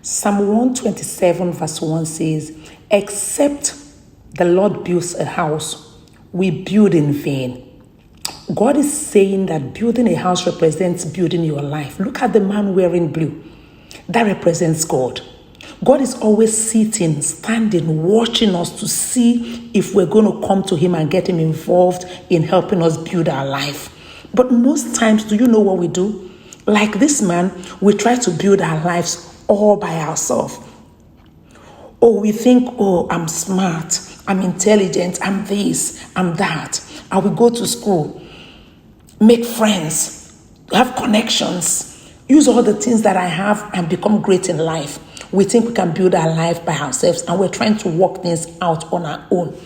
Psalm 127 verse 1 says, except the Lord builds a house, we build in vain. God is saying that building a house represents building your life. Look at the man wearing blue. That represents God. God is always sitting, standing, watching us to see if we're going to come to him and get him involved in helping us build our life. But most times, do you know what we do? Like this man, we try to build our lives all by ourselves. Oh, we think, oh, I'm smart, I'm intelligent, I'm this, I'm that. I will go to school, make friends, have connections, use all the things that I have and become great in life. We think we can build our life by ourselves and we're trying to work things out on our own.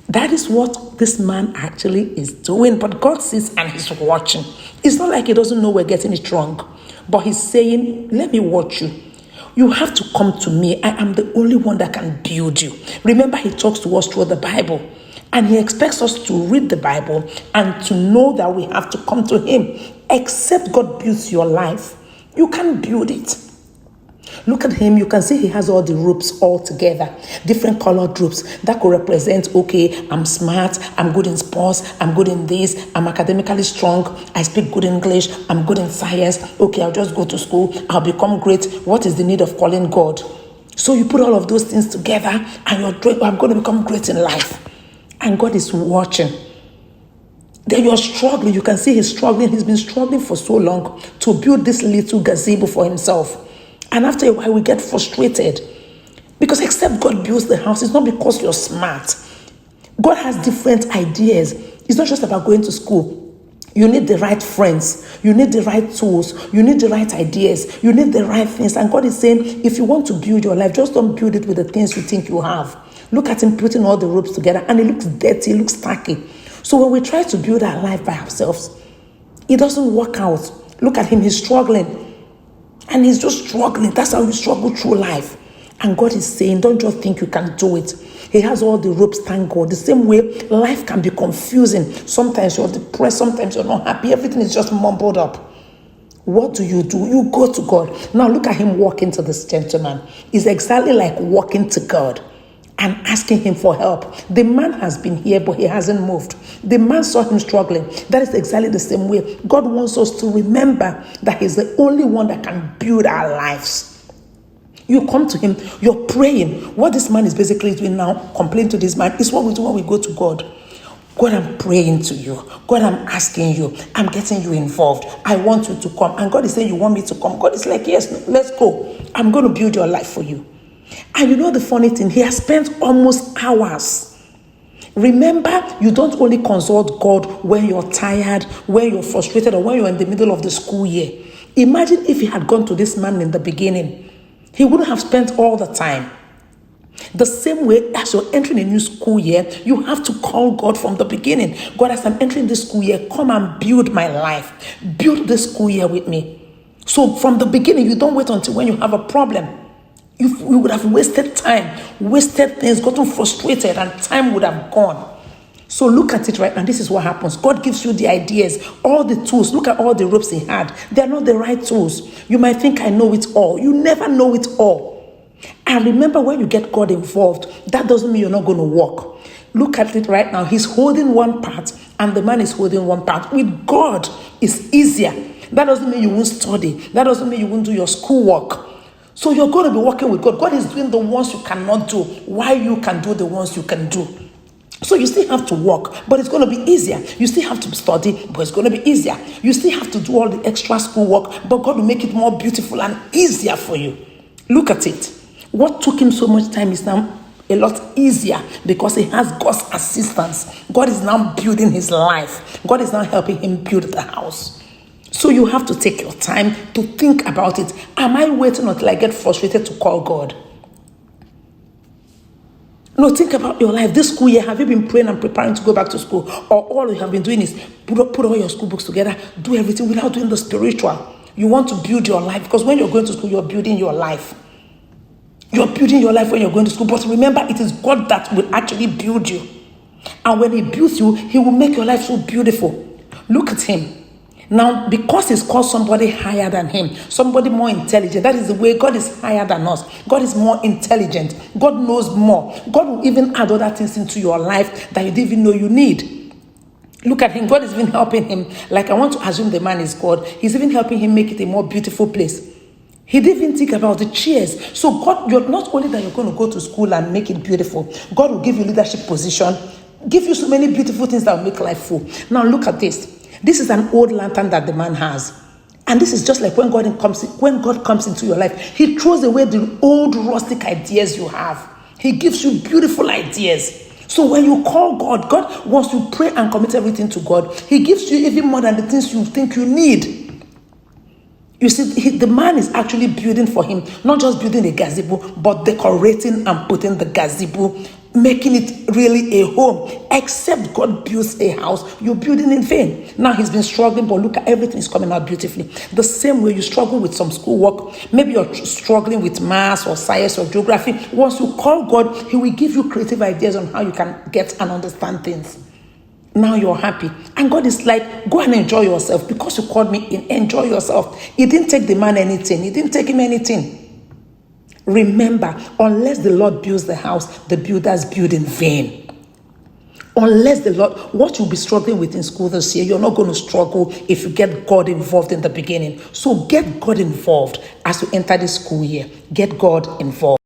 That is what this man actually is doing. But God sits and he's watching. It's not like he doesn't know we're getting it wrong. But he's saying, let me watch you. You have to come to me. I am the only one that can build you. Remember, he talks to us through the Bible. And he expects us to read the Bible and to know that we have to come to him. Except God builds your life, you can't build it. Look at him. You can see he has all the ropes all together, different colored ropes that could represent, okay, I'm smart, I'm good in sports, I'm good in this, I'm academically strong, I speak good English, I'm good in science, okay, I'll just go to school, I'll become great. What is the need of calling God? So you put all of those things together and I'm going to become great in life. And God is watching. Then you're struggling. You can see he's struggling. He's been struggling for so long to build this little gazebo for himself. And after a while, we get frustrated. Because except God builds the house, it's not because you're smart. God has different ideas. It's not just about going to school. You need the right friends. You need the right tools. You need the right ideas. You need the right things. And God is saying, if you want to build your life, just don't build it with the things you think you have. Look at him putting all the ropes together and it looks dirty, it looks tacky. So when we try to build our life by ourselves, it doesn't work out. Look at him, he's struggling. And he's just struggling. That's how you struggle through life. And God is saying, don't just think you can do it. He has all the ropes, thank God. The same way, life can be confusing. Sometimes you're depressed, sometimes you're not happy. Everything is just mumbled up. What do? You go to God. Now look at him walking to this gentleman. It's exactly like walking to God and asking him for help. The man has been here, but he hasn't moved. The man saw him struggling. That is exactly the same way. God wants us to remember that he's the only one that can build our lives. You come to him, you're praying. What this man is basically doing now, complaining to this man, is what we do when we go to God. God, I'm praying to you. God, I'm asking you. I'm getting you involved. I want you to come. And God is saying, you want me to come? God is like, yes, let's go. I'm going to build your life for you. And you know the funny thing, he has spent almost hours. Remember, you don't only consult God when you're tired, when you're frustrated, or when you're in the middle of the school year. Imagine if he had gone to this man in the beginning. He wouldn't have spent all the time. The same way as you're entering a new school year, you have to call God from the beginning. God, as I'm entering this school year, come and build my life. Build this school year with me. So from the beginning, you don't wait until when you have a problem. You would have wasted time, wasted things, gotten frustrated, and time would have gone. So look at it right now. This is what happens. God gives you the ideas, all the tools. Look at all the ropes he had. They're not the right tools. You might think I know it all. You never know it all. And remember, when you get God involved, that doesn't mean you're not going to walk. Look at it right now. He's holding one part and the man is holding one part. With God, it's easier. That doesn't mean you won't study. That doesn't mean you won't do your schoolwork. So you're going to be working with God. God is doing the ones you cannot do, while you can do the ones you can do. So you still have to work, but it's going to be easier. You still have to study, but it's going to be easier. You still have to do all the extra school work, but God will make it more beautiful and easier for you. Look at it. What took him so much time is now a lot easier because he has God's assistance. God is now building his life. God is now helping him build the house. So you have to take your time to think about it. Am I waiting until I get frustrated to call God? No, think about your life. This school year, have you been praying and preparing to go back to school? Or all you have been doing is put all your school books together, do everything without doing the spiritual. You want to build your life because when you're going to school, you're building your life. You're building your life when you're going to school. But remember, it is God that will actually build you. And when he builds you, he will make your life so beautiful. Look at him. Now, because he's called somebody higher than him, somebody more intelligent, that is the way God is higher than us. God is more intelligent. God knows more. God will even add other things into your life that you didn't even know you need. Look at him. God is even helping him. Like, I want to assume the man is God. He's even helping him make it a more beautiful place. He didn't even think about the chairs. So God, you're not only that you're going to go to school and make it beautiful, God will give you leadership position, give you so many beautiful things that will make life full. Now look at this. This is an old lantern that the man has. And this is just like when God comes into your life, he throws away the old rustic ideas you have. He gives you beautiful ideas. So when you call God, God wants you to pray and commit everything to God. He gives you even more than the things you think you need. You see, the man is actually building for him, not just building a gazebo, but decorating and putting the gazebo, making it really a home. Except God builds a house, you're building in vain. Now he's been struggling, but look at everything is coming out beautifully. The same way you struggle with some schoolwork, maybe you're struggling with maths or science or geography. Once you call God, he will give you creative ideas on how you can get and understand things. Now you're happy. And God is like, go and enjoy yourself. Because you called me in, enjoy yourself. He didn't take the man anything. He didn't take him anything. Remember, unless the Lord builds the house, the builders build in vain. Unless the Lord, what you'll be struggling with in school this year, you're not going to struggle if you get God involved in the beginning. So get God involved as you enter this school year. Get God involved.